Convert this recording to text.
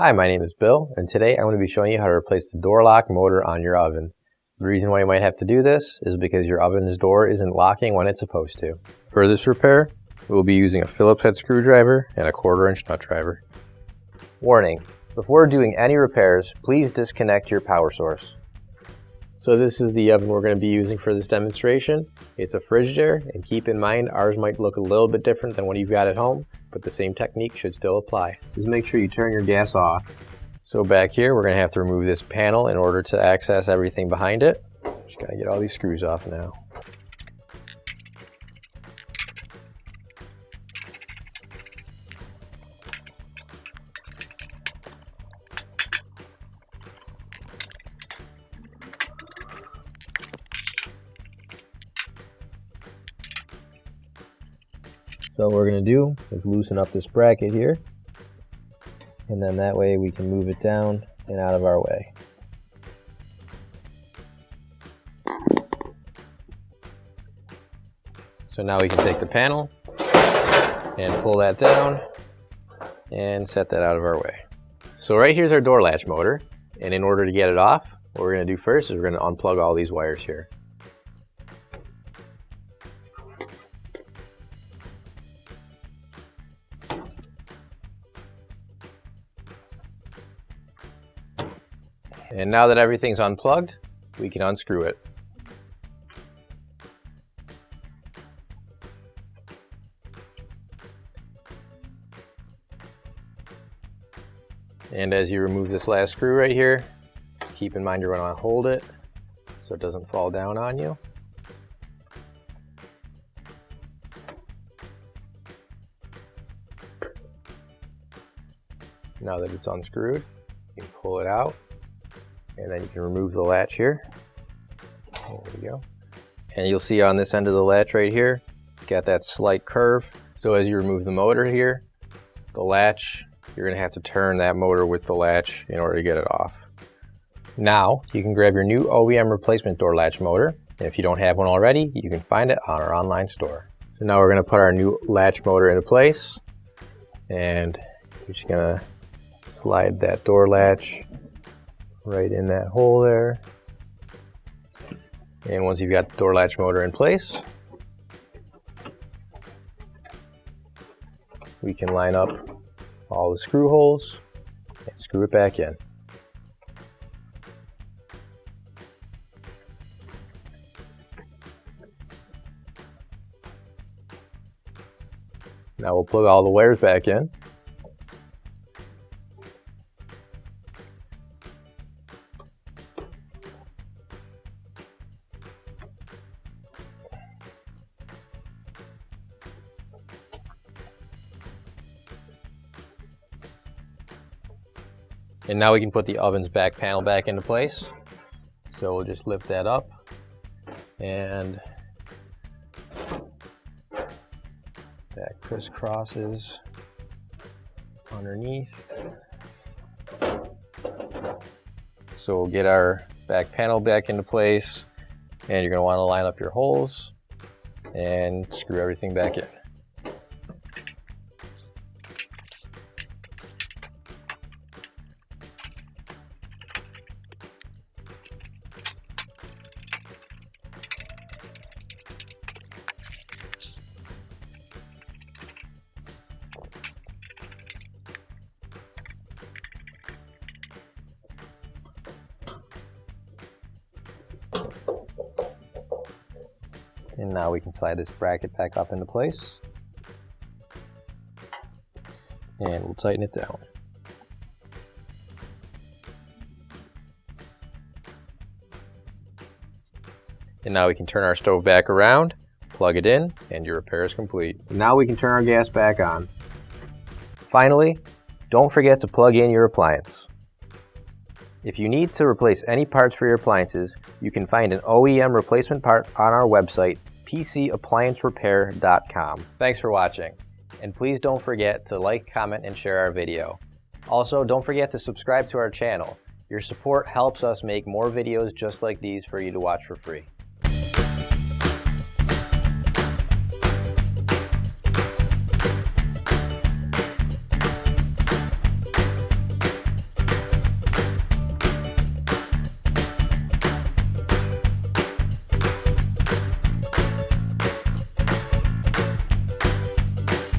Hi, my name is Bill, and today I'm going to be showing you how to replace the door lock motor on your oven. The reason why you might have to do this is because your oven's door isn't locking when it's supposed to. For this repair, we'll be using a Phillips head screwdriver and a 1/4-inch nut driver. Warning: before doing any repairs, please disconnect your power source. So this is the oven we're going to be using for this demonstration. It's a Frigidaire, and keep in mind ours might look a little bit different than what you've got at home, but the same technique should still apply. Just make sure you turn your gas off. So back here we're going to have to remove this panel in order to access everything behind it. Just got to get all these screws off now. So what we're going to do is loosen up this bracket here, and then that way we can move it down and out of our way. So now we can take the panel and pull that down and set that out of our way. So right here's our door latch motor, and in order to get it off, what we're going to do first is we're going to unplug all these wires here. And now that everything's unplugged, we can unscrew it. And as you remove this last screw right here, keep in mind you're going to hold it so it doesn't fall down on you. Now that it's unscrewed, you can pull it out. And then you can remove the latch here. There we go. And you'll see on this end of the latch right here, it's got that slight curve. So as you remove the motor here, the latch, you're going to have to turn that motor with the latch in order to get it off. Now you can grab your new OEM replacement door latch motor. And if you don't have one already, you can find it on our online store. So now we're going to put our new latch motor into place. And you're just going to slide that door latch right in that hole there. And once you've got the door latch motor in place, we can line up all the screw holes and screw it back in. Now we'll plug all the wires back in. And now we can put the oven's back panel back into place. So we'll just lift that up, and that crisscrosses underneath. So we'll get our back panel back into place, and you're going to want to line up your holes and screw everything back in. And now we can slide this bracket back up into place, and we'll tighten it down. And now we can turn our stove back around, plug it in, and your repair is complete. Now we can turn our gas back on. Finally, don't forget to plug in your appliance. If you need to replace any parts for your appliances, you can find an OEM replacement part on our website, PCApplianceRepair.com. Thanks for watching, and please don't forget to like, comment, and share our video. Also, don't forget to subscribe to our channel. Your support helps us make more videos just like these for you to watch for free.